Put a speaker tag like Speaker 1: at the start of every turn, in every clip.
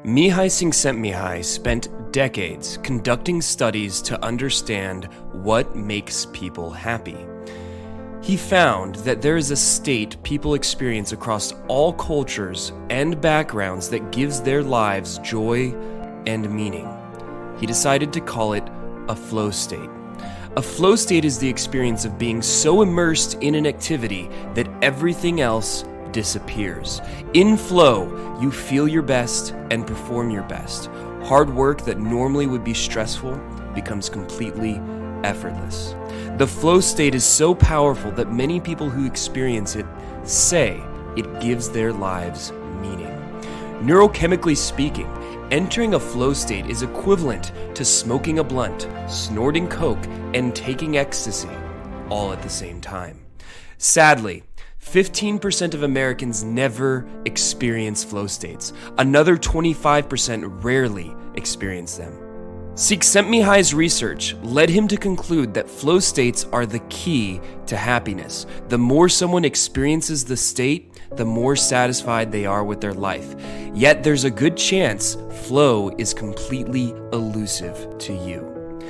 Speaker 1: Mihaly Csikszentmihalyi spent decades conducting studies to understand what makes people happy. He found that there is a state people experience across all cultures and backgrounds that gives their lives joy and meaning. He decided to call it a flow state. A flow state is the experience of being so immersed in an activity that everything else disappears. In flow, you feel your best and perform your best. Hard work that normally would be stressful becomes completely effortless. The flow state is so powerful that many people who experience it say it gives their lives meaning. Neurochemically speaking, entering a flow state is equivalent to smoking a blunt, snorting coke, and taking ecstasy all at the same time. Sadly, 15% of Americans never experience flow states. Another 25% rarely experience them. Csikszentmihalyi's research led him to conclude that flow states are the key to happiness. The more someone experiences the state, the more satisfied they are with their life. Yet there's a good chance flow is completely elusive to you.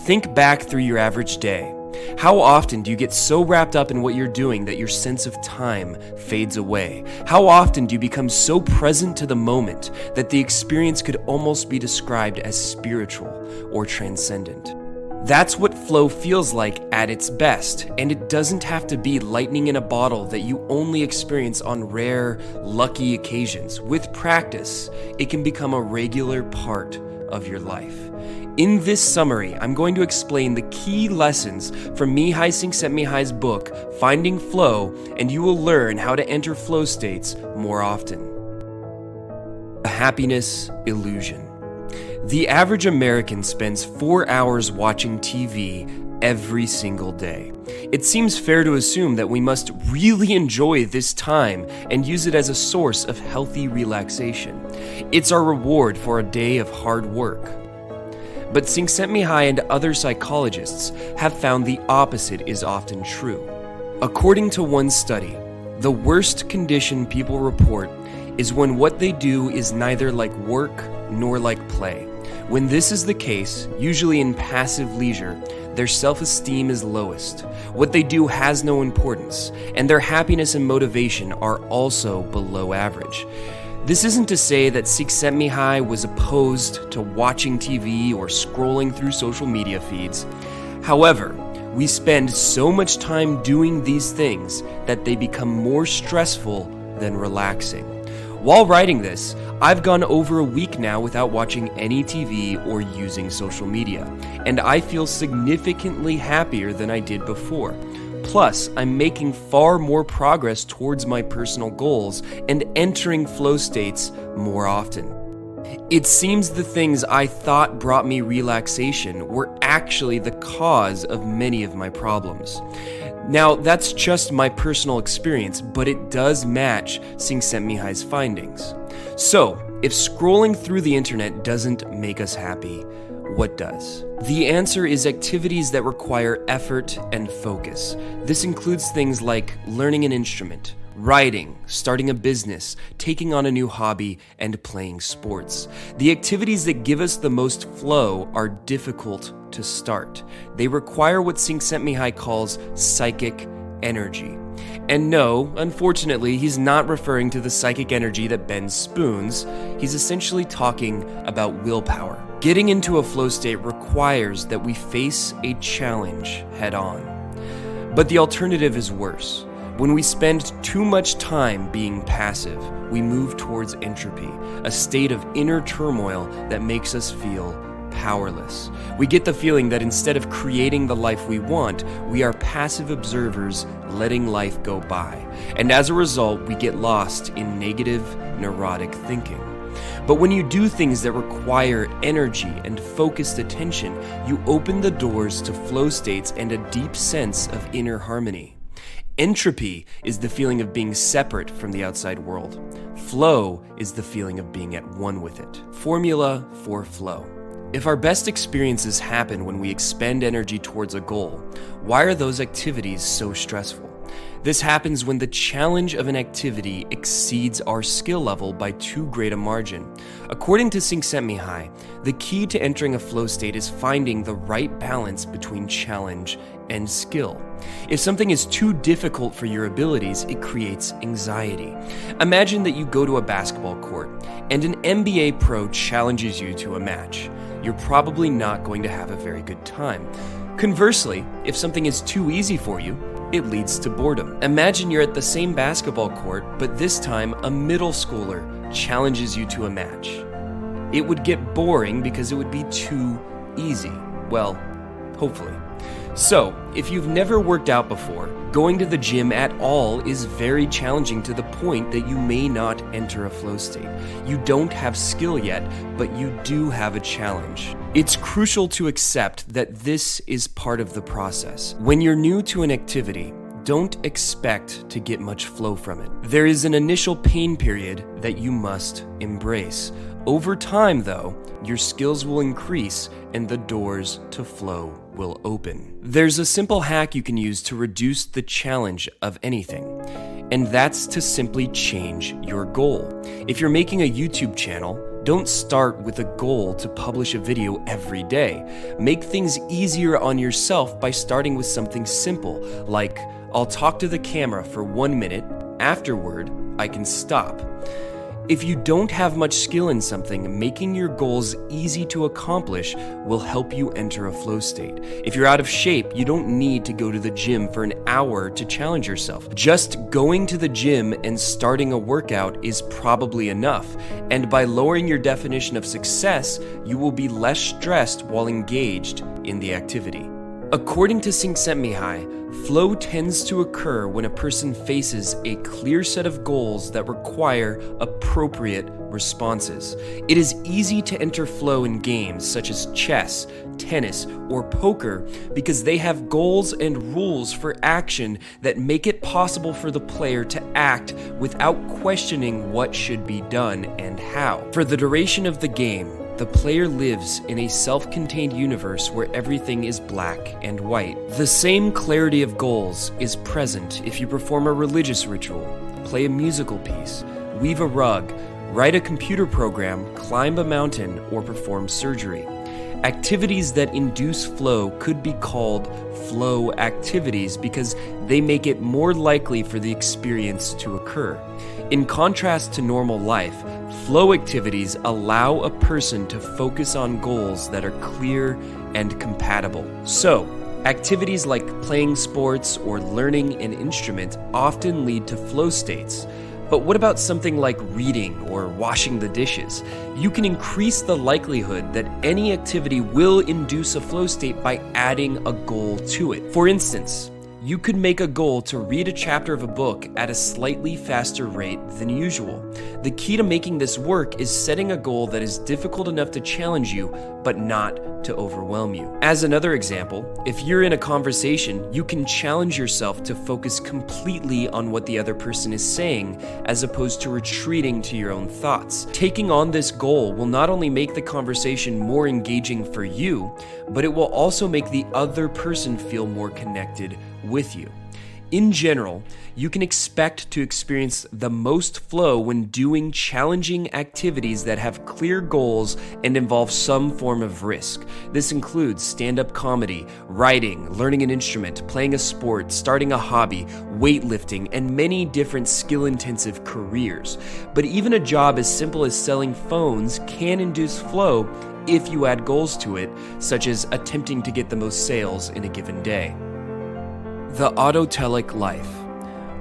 Speaker 1: Think back through your average day. How often do you get so wrapped up in what you're doing that your sense of time fades away? How often do you become so present to the moment that the experience could almost be described as spiritual or transcendent? That's what flow feels like at its best, and it doesn't have to be lightning in a bottle that you only experience on rare, lucky occasions. With practice, it can become a regular part of your life. In this summary, I'm going to explain the key lessons from Mihaly Csikszentmihalyi's book, Finding Flow, and you will learn how to enter flow states more often. A happiness illusion. The average American spends 4 hours watching TV every single day. It seems fair to assume that we must really enjoy this time and use it as a source of healthy relaxation. It's our reward for a day of hard work. But Csikszentmihalyi and other psychologists have found the opposite is often true. According to one study, the worst condition people report is when what they do is neither like work nor like play. When this is the case, usually in passive leisure, their self-esteem is lowest. What they do has no importance, and their happiness and motivation are also below average. This isn't to say that Csikszentmihalyi was opposed to watching TV or scrolling through social media feeds. However, we spend so much time doing these things that they become more stressful than relaxing. While writing this, I've gone over a week now without watching any TV or using social media, and I feel significantly happier than I did before. Plus, I'm making far more progress towards my personal goals and entering flow states more often. It seems the things I thought brought me relaxation were actually the cause of many of my problems. Now, that's just my personal experience, but it does match Csikszentmihalyi's findings. So, if scrolling through the internet doesn't make us happy, what does? The answer is activities that require effort and focus. This includes things like learning an instrument, writing, starting a business, taking on a new hobby, and playing sports. The activities that give us the most flow are difficult to start. They require what Csikszentmihalyi calls psychic energy. And no, unfortunately, he's not referring to the psychic energy that bends spoons. He's essentially talking about willpower. Getting into a flow state requires that we face a challenge head on. But the alternative is worse. When we spend too much time being passive, we move towards entropy, a state of inner turmoil that makes us feel powerless. We get the feeling that instead of creating the life we want, we are passive observers letting life go by. And as a result, we get lost in negative, neurotic thinking. But when you do things that require energy and focused attention, you open the doors to flow states and a deep sense of inner harmony. Entropy is the feeling of being separate from the outside world. Flow is the feeling of being at one with it. Formula for flow. If our best experiences happen when we expend energy towards a goal, why are those activities so stressful? This happens when the challenge of an activity exceeds our skill level by too great a margin. According to Csikszentmihalyi, the key to entering a flow state is finding the right balance between challenge and skill. If something is too difficult for your abilities, it creates anxiety. Imagine that you go to a basketball court and an NBA pro challenges you to a match. You're probably not going to have a very good time. Conversely, if something is too easy for you, it leads to boredom. Imagine you're at the same basketball court, but this time a middle schooler challenges you to a match. It would get boring because it would be too easy. Well, hopefully. So, if you've never worked out before, going to the gym at all is very challenging to the point that you may not enter a flow state. You don't have skill yet, but you do have a challenge. It's crucial to accept that this is part of the process. When you're new to an activity, don't expect to get much flow from it. There is an initial pain period that you must embrace. Over time, though, your skills will increase and the doors to flow will open. There's a simple hack you can use to reduce the challenge of anything, and that's to simply change your goal. If you're making a YouTube channel, don't start with a goal to publish a video every day. Make things easier on yourself by starting with something simple, like, I'll talk to the camera for 1 minute, afterward, I can stop. If you don't have much skill in something, making your goals easy to accomplish will help you enter a flow state. If you're out of shape, you don't need to go to the gym for an hour to challenge yourself. Just going to the gym and starting a workout is probably enough, and by lowering your definition of success, you will be less stressed while engaged in the activity. According to Csikszentmihalyi, flow tends to occur when a person faces a clear set of goals that require appropriate responses. It is easy to enter flow in games such as chess, tennis, or poker because they have goals and rules for action that make it possible for the player to act without questioning what should be done and how. For the duration of the game, the player lives in a self-contained universe where everything is black and white. The same clarity of goals is present if you perform a religious ritual, play a musical piece, weave a rug, write a computer program, climb a mountain, or perform surgery. Activities that induce flow could be called flow activities because they make it more likely for the experience to occur. In contrast to normal life, flow activities allow a person to focus on goals that are clear and compatible. So, activities like playing sports or learning an instrument often lead to flow states. But what about something like reading or washing the dishes? You can increase the likelihood that any activity will induce a flow state by adding a goal to it. For instance, you could make a goal to read a chapter of a book at a slightly faster rate than usual. The key to making this work is setting a goal that is difficult enough to challenge you, but not to overwhelm you. As another example, if you're in a conversation, you can challenge yourself to focus completely on what the other person is saying, as opposed to retreating to your own thoughts. Taking on this goal will not only make the conversation more engaging for you, but it will also make the other person feel more connected with you. In general, you can expect to experience the most flow when doing challenging activities that have clear goals and involve some form of risk. This includes stand-up comedy, writing, learning an instrument, playing a sport, starting a hobby, weightlifting, and many different skill-intensive careers. But even a job as simple as selling phones can induce flow if you add goals to it, such as attempting to get the most sales in a given day. The autotelic life.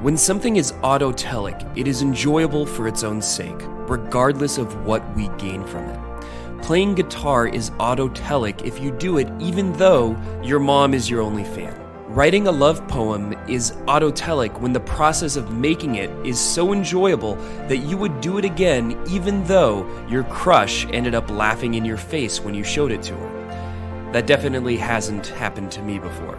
Speaker 1: When something is autotelic, it is enjoyable for its own sake, regardless of what we gain from it. Playing guitar is autotelic if you do it even though your mom is your only fan. Writing a love poem is autotelic when the process of making it is so enjoyable that you would do it again even though your crush ended up laughing in your face when you showed it to her. That definitely hasn't happened to me before.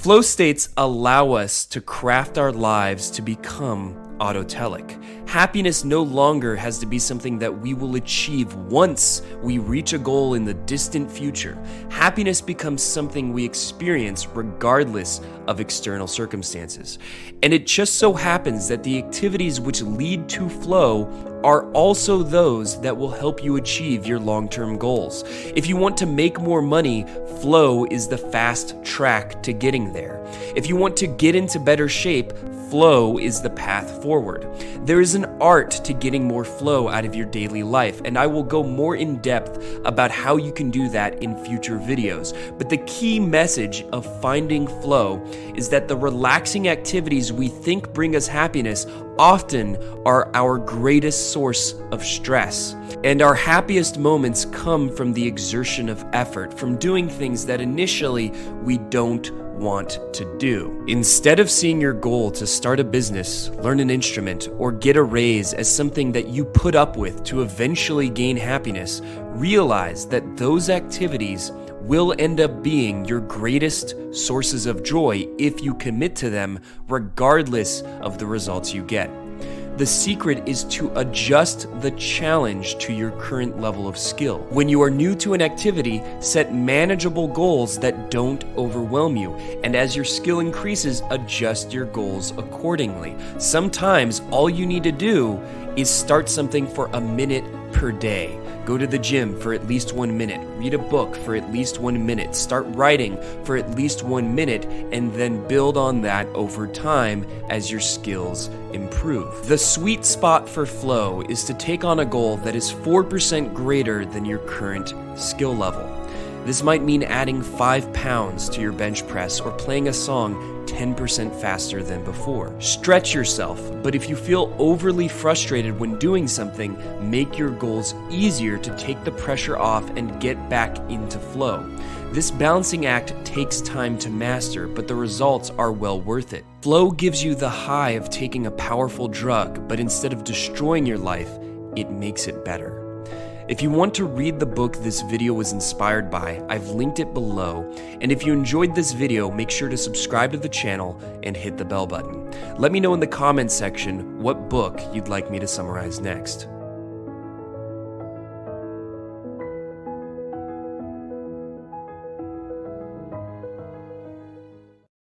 Speaker 1: Flow states allow us to craft our lives to become autotelic. Happiness no longer has to be something that we will achieve once we reach a goal in the distant future. Happiness becomes something we experience regardless of external circumstances. And it just so happens that the activities which lead to flow are also those that will help you achieve your long-term goals. If you want to make more money, flow is the fast track to getting there. If you want to get into better shape, flow is the path forward. There is an art to getting more flow out of your daily life, and I will go more in depth about how you can do that in future videos. But the key message of finding flow is that the relaxing activities we think bring us happiness often are our greatest source of stress. And our happiest moments come from the exertion of effort, from doing things that initially we don't want to do. Instead of seeing your goal to start a business, learn an instrument, or get a raise as something that you put up with to eventually gain happiness, realize that those activities will end up being your greatest sources of joy if you commit to them, regardless of the results you get. The secret is to adjust the challenge to your current level of skill. When you are new to an activity, set manageable goals that don't overwhelm you, and as your skill increases, adjust your goals accordingly. Sometimes all you need to do is start something for a minute per day. Go to the gym for at least 1 minute, read a book for at least 1 minute, start writing for at least 1 minute, and then build on that over time as your skills improve. The sweet spot for flow is to take on a goal that is 4% greater than your current skill level. This might mean adding 5 pounds to your bench press or playing a song 10% faster than before. Stretch yourself, but if you feel overly frustrated when doing something, make your goals easier to take the pressure off and get back into flow. This balancing act takes time to master, but the results are well worth it. Flow gives you the high of taking a powerful drug, but instead of destroying your life, it makes it better. If you want to read the book this video was inspired by, I've linked it below. And if you enjoyed this video, make sure to subscribe to the channel and hit the bell button. Let me know in the comments section what book you'd like me to summarize next.